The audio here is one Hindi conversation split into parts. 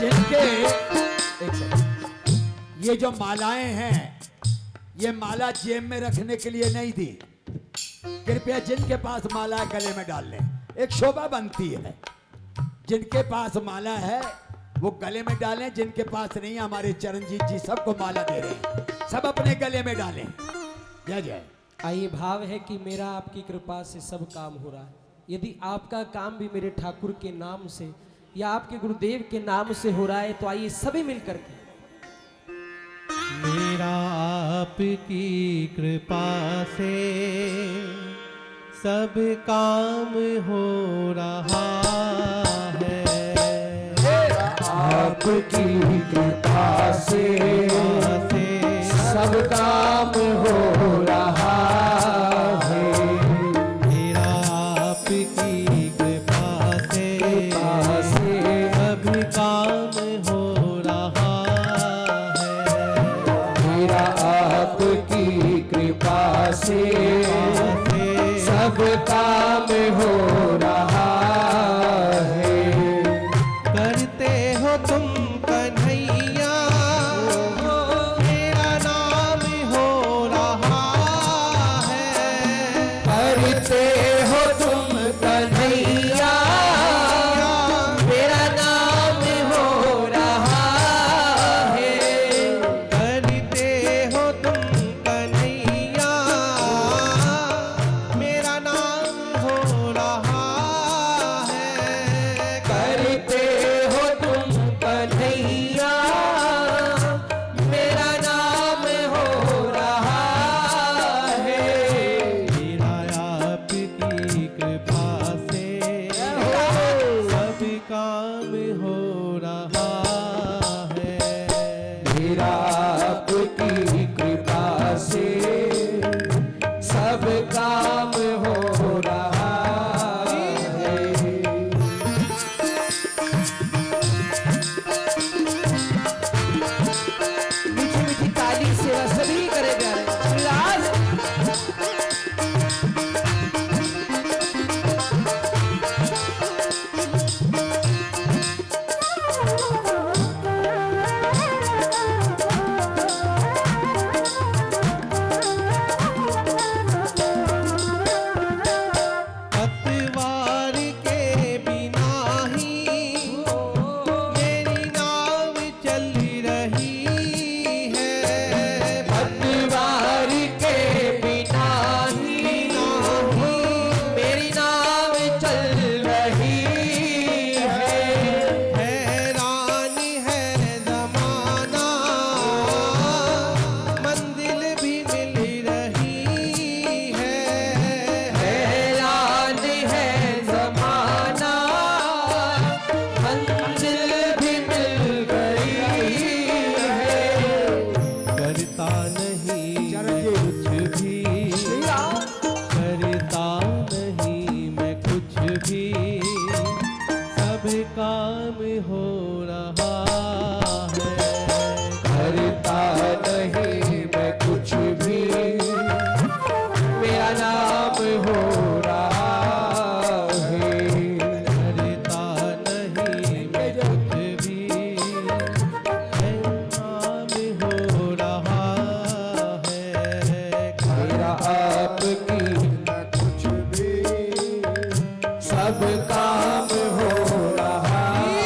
जिनके एक सेकंड, ये जो मालाएं हैं ये माला जेब में रखने के लिए नहीं थी। कृपया जिनके पास माला है गले में डाल लें, एक शोभा बनती है। जिनके पास माला है वो गले में डालें, जिनके पास नहीं, हमारे चरणजीत जी सबको माला दे रहे हैं, सब अपने गले में डालें। जय जय। आइए, भाव है कि मेरा आपकी कृपा से सब काम हो रहा है। यदि आपका काम भी मेरे ठाकुर के नाम से या आपके गुरुदेव के नाम से हो रहा है तो आइए सभी मिलकर के। मेरा आपकी कृपा से सब काम हो रहा है। आपकी कृपा से सब काम हो रहा है। मेरा आपकी कृपा से सब काम हो रहा है। मेरा आपकी कृपा से सब काम हो रहा है। करते हो तुम कन्हैया मेरा नाम हो रहा है। करते हो तुम कन्हैया मेरा नाम हो रहा है। करते हो तुम कन्हैया मेरा नाम हो रहा है। करते हो तुम कन्हैया मेरा नाम हो रहा है। मेरा आपकी कृपा से सब काम हो रहा है। मेरा आपकी कृपा से सब काम हो रहा है। मीठी मीठी ताली से सभी करे जा रहे हैं। श्रीराज पतवार के बिना ही मेरी नाव चल रही है। पतवार के बिना ही मेरी नाव चल रही है। हैरान है जमाना मंजिल भी मिल रही है। हैरान है ज़माना मंजिल भी मिल गई है। करता नहीं कुछ भी, करता नहीं मैं कुछ भी, सब काम हो रहा है। करता नहीं मैं कुछ भी मेरा नाम हो रहा है। करता नहीं मैं कुछ भी, नाम हो रहा है। मेरा आपकी कुछ भी सब काम हो रहा है।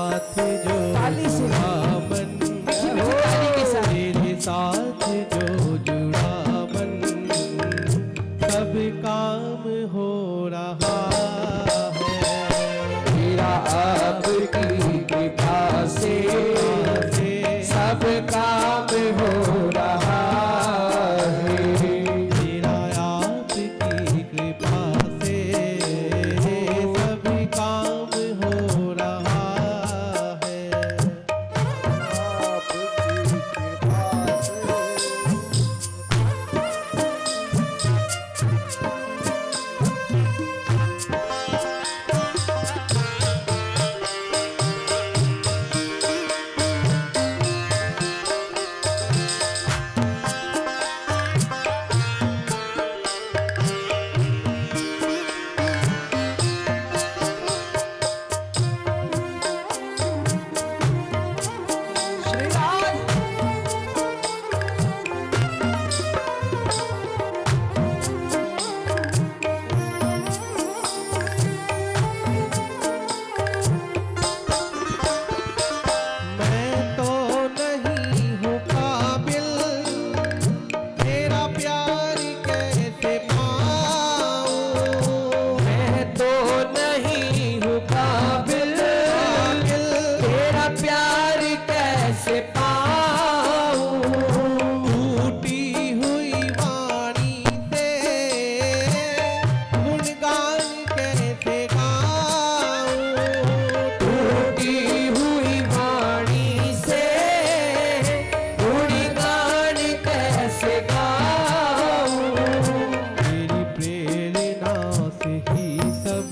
साथ जो ताली से जुड़ा मन, मीठी मीठी ताली के साथ। तेरे साथ जो जुड़ा मन, सब काम हो रहा है। मेरा आपकी कृपा से सब काम हो रहा है। मेरा आपकी कृपा से सब काम हो रहा है। मैं तो नहीं हूँ काबिल, तेरा प्यार कैसे पाऊँ। मैं तो नहीं हूँ काबिल, तेरा प्यार कैसे पाऊँ। टूटी हुई वाणी से गुणगान कैसे गाऊँ। टूटी हुई वाणी से गुणगान कैसे गाऊँ। तेरी प्रेरणा से ही सब,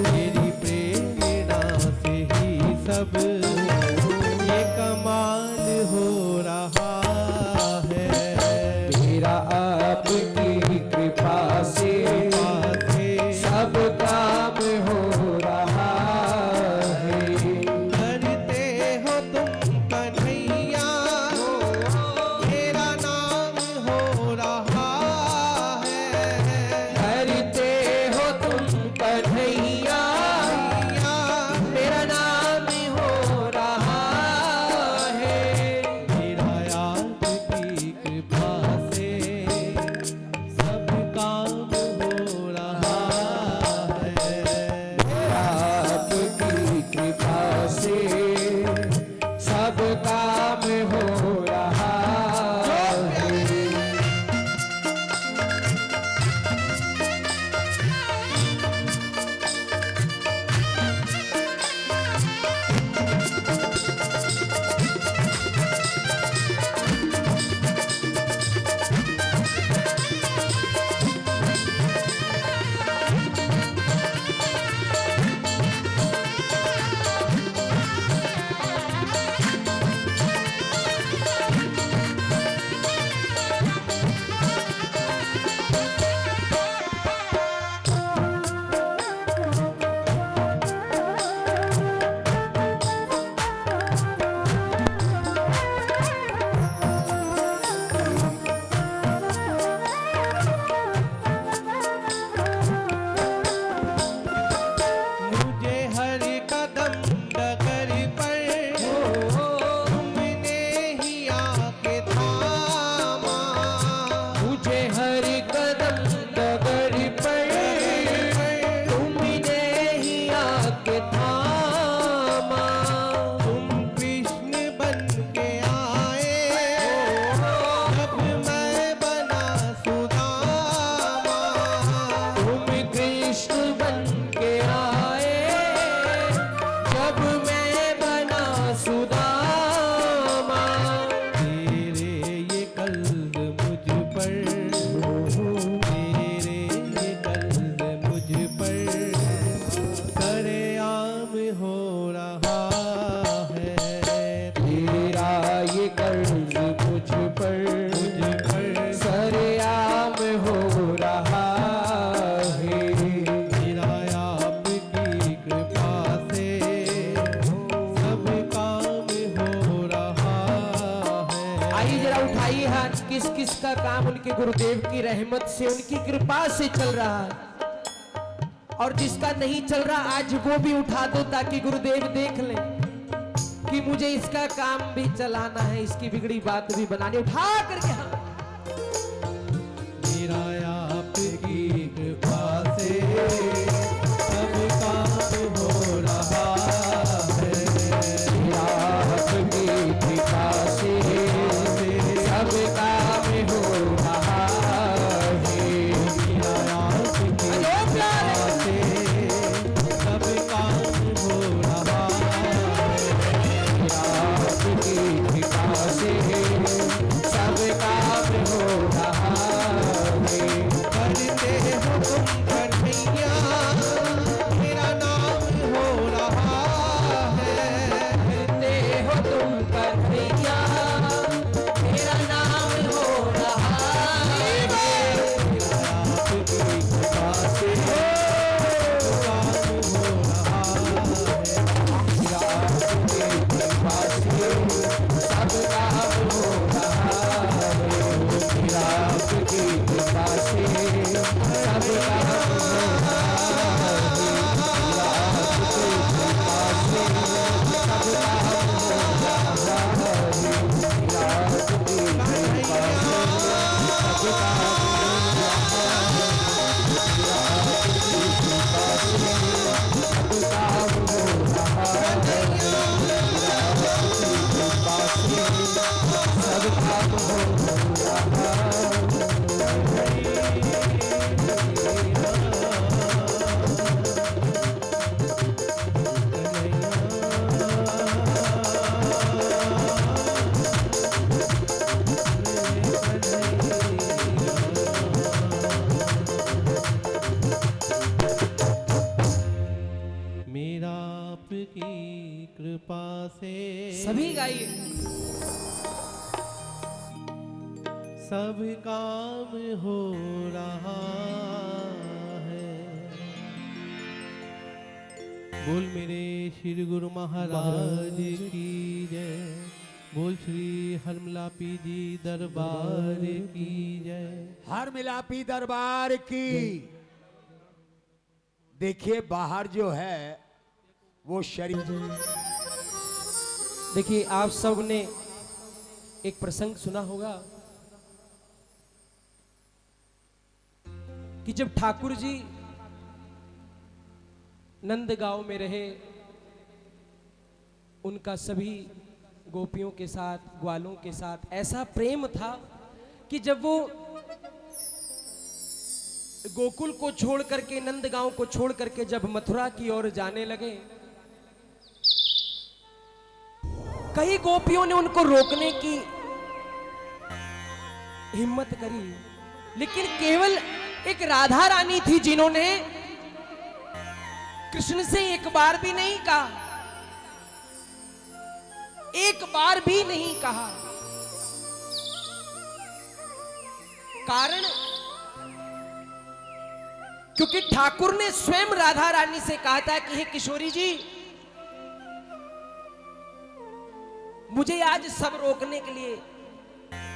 तेरी प्रेरणा से ही सब ये कमाल हो रहा है। मेरा आपकी कृपा से सब काम हो रहा है। करते हो तुम कन्हैया, मेरा नाम हो रहा है। करते हो तुम कन्हैया, मेरा नाम हो रहा है। मेरा आपकी कृपा से सब काम हो रहा है। आपकी कृपा से सब काम हो रहा है। मुझे हर कदम डगर पर तुमने ही आके थामा। मुझे हर कदम डगर पर तुमने ही आके थामा। तुम कृष्ण बन के आए जब मैं बना सुदामा। तुम कृष्ण बन के आए जब मैं बना सुदामा। तेरे ये कल्ब मुझ पर, तेरे ये कल्ब मुझ पर सरेआम हो रहा है। तेरा ये कर्ज मुझ पर सरेआम हो रहा है। मेरा आपकी कृपा से सब काम हो रहा है। आइए जरा उठाइए हाथ। किस किस का काम उनके गुरुदेव की रहमत से, उनकी कृपा से चल रहा है। और जिसका नहीं चल रहा आज वो भी उठा दो, ताकि गुरुदेव देख ले कि मुझे इसका काम भी चलाना है, इसकी बिगड़ी बात भी बनानी। उठा करके हाँ। मेरा आपकी कृपा से सब काम हो रहा है। मेरा आपकी कृपा से सब काम हो रहा है। मेरा आपकी कृपा से सब काम हो रहा है। आपकी कृपा से सब काम हो रहा है। करते हो तुम कन्हैया मेरा नाम हो रहा है। करते हो तुम कन्हैया मेरा नाम हो रहा है। आपकी कृपा से काम हो रहा है। आपकी कृपा से सब काम हो रहा है। आपकी कृपा से सब काम हो रहा मेरा आपकी कृपा से सभी गाइए। सब काम हो रहा है। बोल मेरे श्री गुरु महाराज की जय। बोल श्री हरमलापी जी दरबार की जय। हर मिलापी दरबार की। देखिए बाहर जो है वो शरीर। देखिए आप सब ने एक प्रसंग सुना होगा कि जब ठाकुर जी नंदगांव में रहे, उनका सभी गोपियों के साथ, ग्वालों के साथ ऐसा प्रेम था कि जब वो गोकुल को छोड़ करके, नंदगांव को छोड़ करके जब मथुरा की ओर जाने लगे, कई गोपियों ने उनको रोकने की हिम्मत करी, लेकिन केवल एक राधा रानी थी जिन्होंने कृष्ण से एक बार भी नहीं कहा, एक बार भी नहीं कहा। कारण क्योंकि ठाकुर ने स्वयं राधा रानी से कहा था कि हे किशोरी जी, मुझे आज सब रोकने के लिए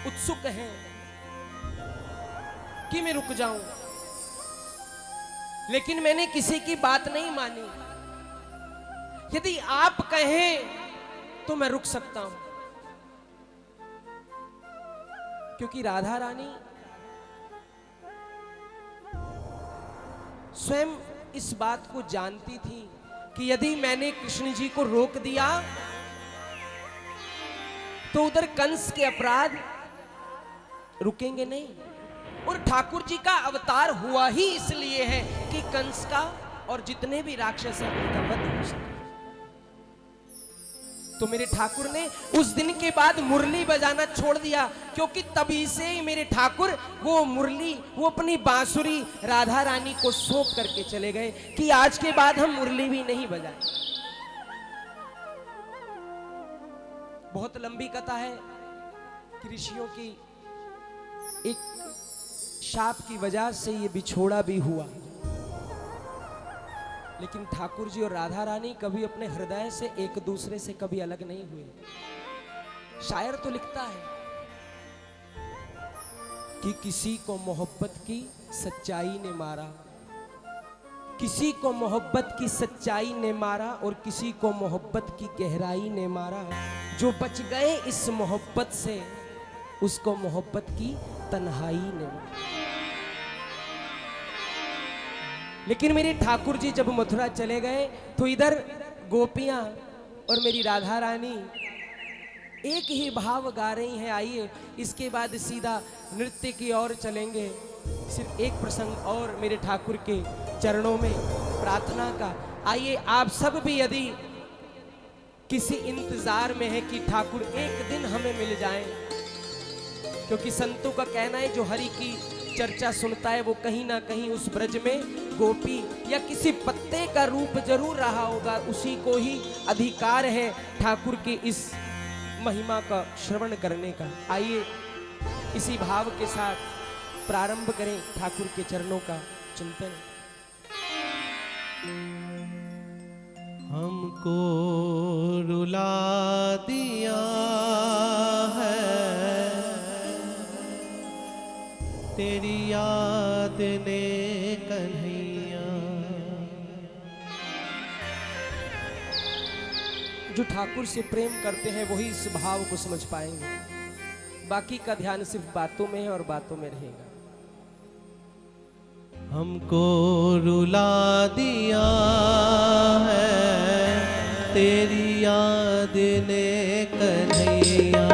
उत्सुक हैं कि मैं रुक जाऊं, लेकिन मैंने किसी की बात नहीं मानी। यदि आप कहें तो मैं रुक सकता हूं, क्योंकि राधा रानी स्वयं इस बात को जानती थी कि यदि मैंने कृष्ण जी को रोक दिया तो उधर कंस के अपराध रुकेंगे नहीं, और ठाकुर जी का अवतार हुआ ही इसलिए है कि कंस का और जितने भी राक्षस हैं उनका वध हो सके। तो मेरे ठाकुर ने उस दिन के बाद मुरली बजाना छोड़ दिया, क्योंकि तभी से ही मेरे ठाकुर वो मुरली, वो अपनी बांसुरी राधा रानी को सौंप करके चले गए कि आज के बाद हम मुरली भी नहीं बजाएं। बहुत लंबी कथा है कि ऋषियों की एक शाप की वजह से ये बिछोड़ा भी हुआ, लेकिन ठाकुर जी और राधा रानी कभी अपने हृदय से एक दूसरे से कभी अलग नहीं हुए। शायर तो लिखता है कि किसी को मोहब्बत की सच्चाई ने मारा, किसी को मोहब्बत की सच्चाई ने मारा और किसी को मोहब्बत की गहराई ने मारा। जो बच गए इस मोहब्बत से उसको मोहब्बत की तन्हाई ने मारा। लेकिन मेरे ठाकुर जी जब मथुरा चले गए तो इधर गोपियां और मेरी राधा रानी एक ही भाव गा रही हैं। आइए इसके बाद सीधा नृत्य की ओर चलेंगे। सिर्फ एक प्रसंग और मेरे ठाकुर के चरणों में प्रार्थना का। आइए आप सब भी यदि किसी इंतजार में है कि ठाकुर एक दिन हमें मिल जाएं, क्योंकि संतों का कहना है जो हरि की चर्चा सुनता है वो कहीं ना कहीं उस ब्रज में गोपी या किसी पत्ते का रूप जरूर रहा होगा, उसी को ही अधिकार है ठाकुर की इस महिमा का श्रवण करने का। आइए इसी भाव के साथ प्रारंभ करें ठाकुर के चरणों का चिंतन। हमको रुला दिया है तेरी याद ने कन्हैया। जो ठाकुर से प्रेम करते हैं वही इस भाव को समझ पाएंगे। बाकी का ध्यान सिर्फ बातों में है और बातों में रहेगा। हमको रुला दिया है तेरी याद ने कन्हैया।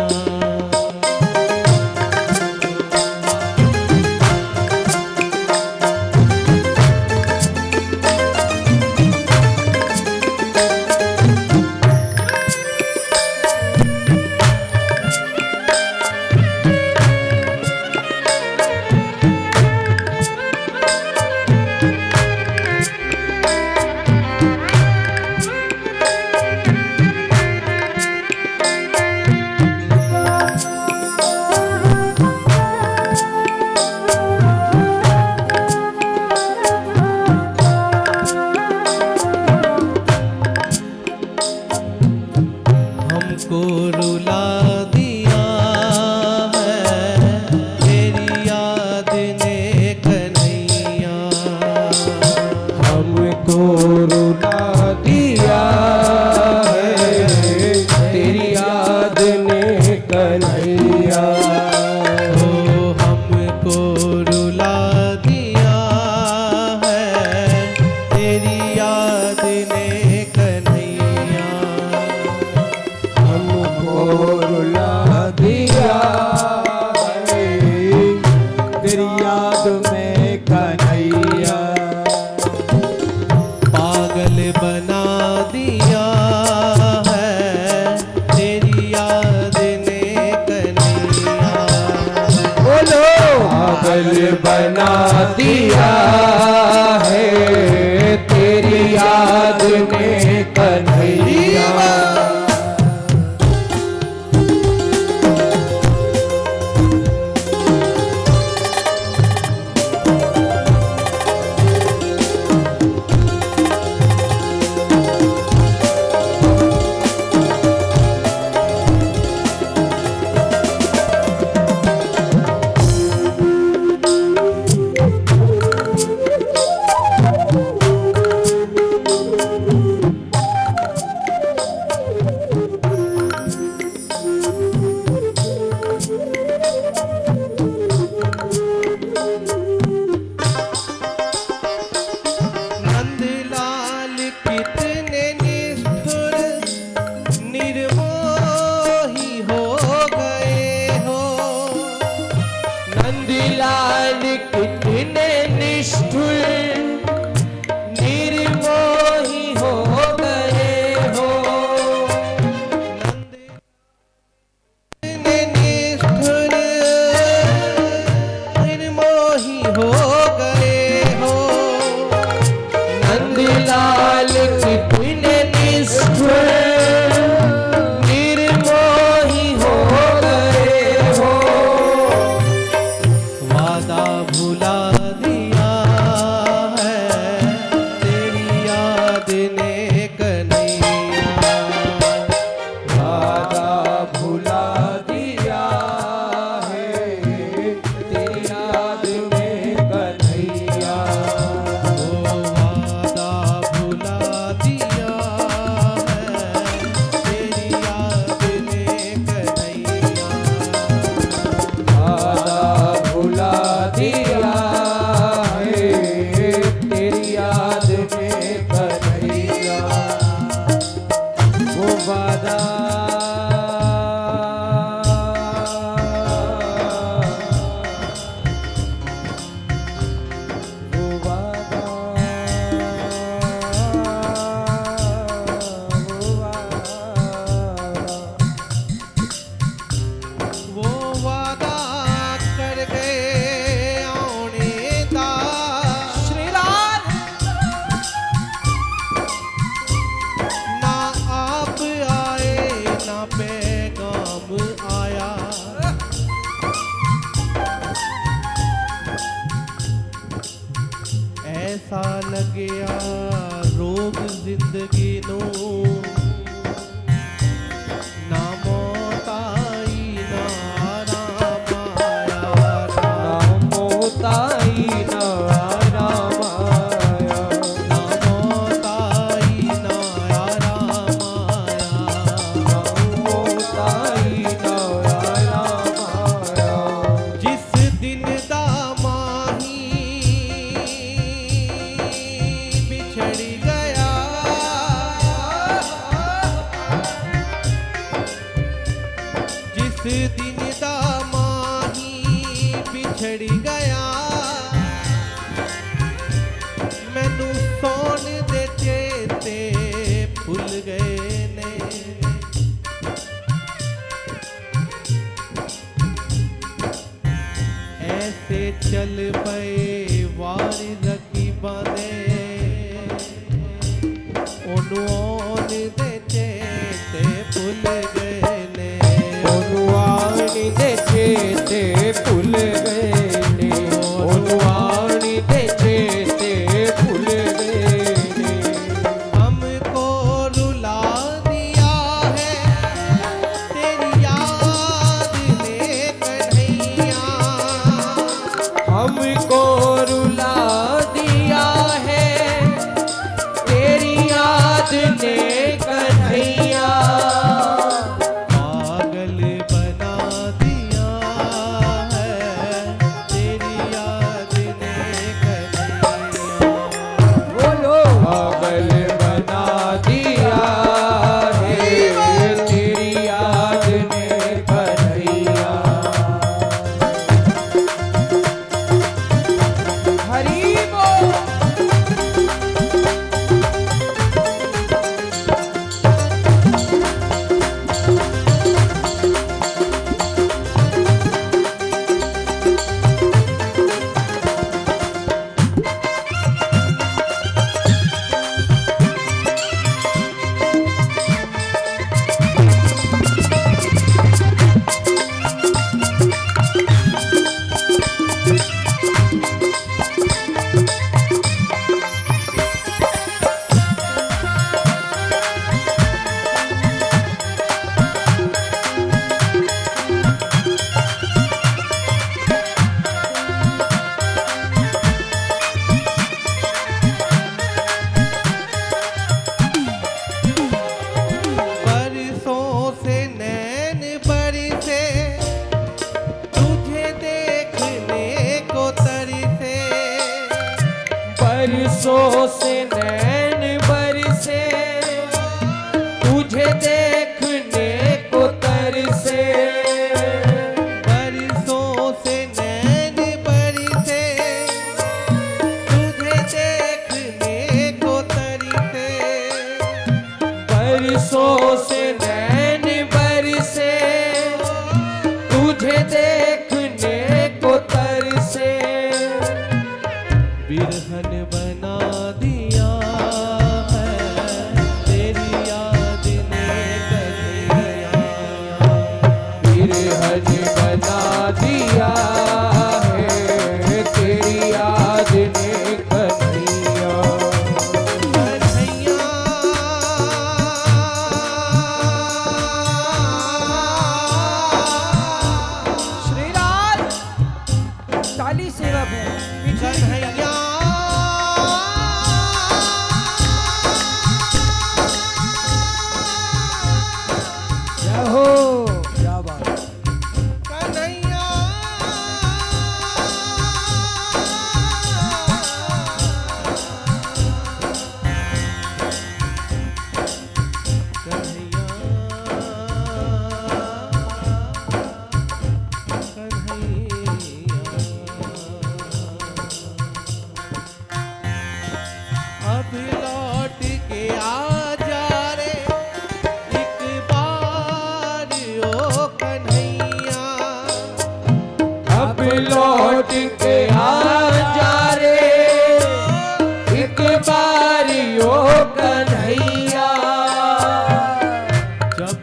हमको रुला दिया है तेरी याद ने कन्हैया। हमको रुला दिया है तेरी याद ने कन्हैया। ओ हमको रुला दिया है तेरी याद ने कन्हैया। हमको रुला वादा वो वादा वो वादा कर गए आने दा श्री राम ना आप आए ना पैगाम आया ऐसा लगया रोग जिंदगी नू ना मौत आई ना आराम आया ना मोताई ना राम आया ना मौत आई ना आराम आया ना मोताई ना राम आया जिस दिन दा माही बिछड़ गया जिस दिन दा माही बिछड़ गया मैनू सौन दे चेते भुल गए ने ऐसे चल पए वारी रखी बांधे ओनू आउण दे चेते भुल गए ने ओनुआनी दे चेते भूल गए ने ओनुआनी दे चेते भूल गए ने हमको रुला दिया है तेरी याद ने कन्हैया हमको रुला दिया है तेरी याद ने कन्हैया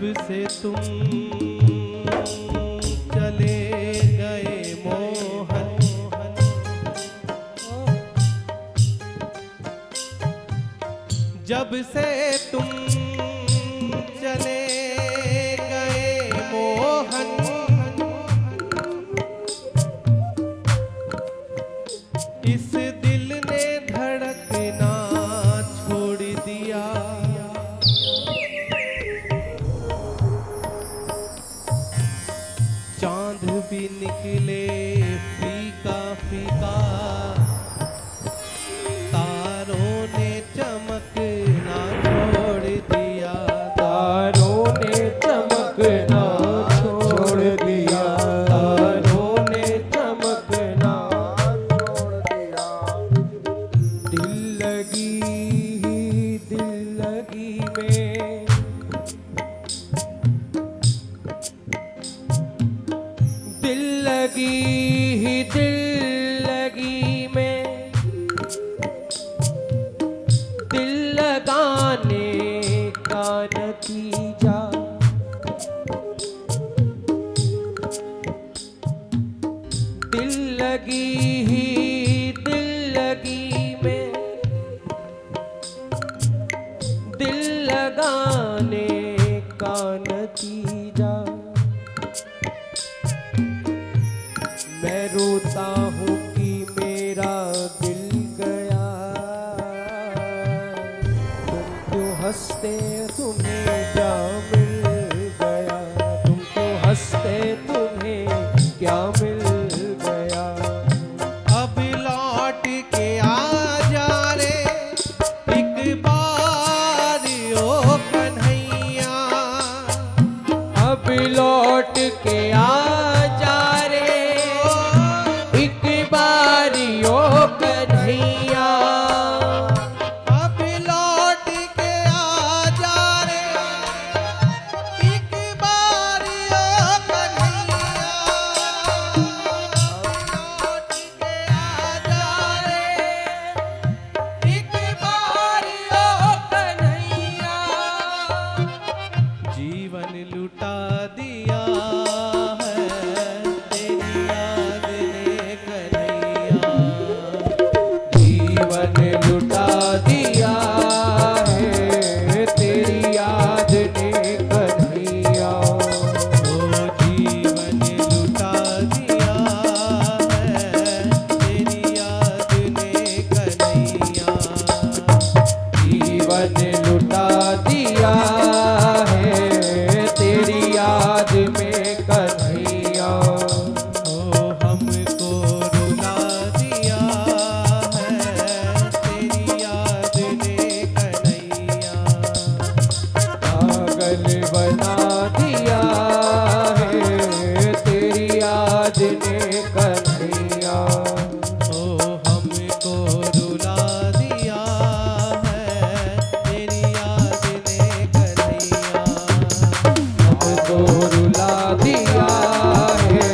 से तुम चले गए मोहन, जब से तुम चले गए मोहन, इस दिल ने धड़कना छोड़ दिया। चांद भी निकले फीका फीका, तारों ने चमकना छोड़ दिया। तारों ने चमकना छोड़ दिया, तारों ने चमकना छोड़ दिया। दिल लगी में, दिल लगी में, दिल लगाने का नतीजा। दिल लगी में, दिल लगाने का नतीजा। मैं रोता हूँ कि मेरा दिल गया, तुम क्यों हंसते तुम्हें क्या मिल गया, तुम क्यों हंसते तुम्हें क्या मिल गया। अब लौट के आ जा रे एक बार ओ कन्हैया, अब लौट के आ जा रे एक बारी ओ कन्हैया। अब लौट के आ जा रे एक बार ओ कन्हैया, लौट के आ जा रे एक बारी ओ कन्हैया। जीवन लुटा दिया है तेरी याद ने कन्हैया, जीवन लुटा दिया है तेरी याद ने कन्हैया। ओ जीवन लुटा दिया है तेरी याद ने कन्हैया, जीवन लुटा दिया है तेरी याद में कन्हैया। ओ हमको रुला दिया है तेरी याद ने कन्हैया, पागल बना दिया है तेरी याद ने कन्हैया। ओ हमको रुला दिया है तेरी याद ने कन्हैया, हमको रुला दिया है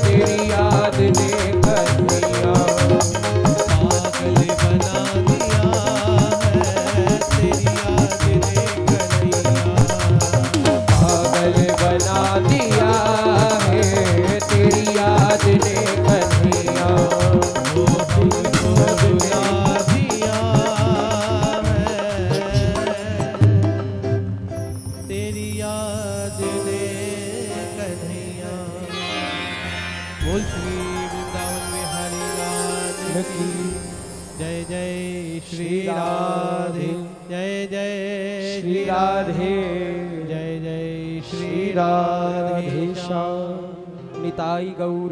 तेरी याद ने कन्हैया। पागल बना दिया है तेरी याद ने कन्हैया, पागल बना दिया है तेरी याद ने कन्हैया। ओ हमको रुला दिया है तेरी याद ने कन्हैया। बोल श्री वृंदावन बिहारी लाल की जय जय श्री राधे, जय जय श्री राधे, जय जय श्री श्री राधे श्याम निताई गौर।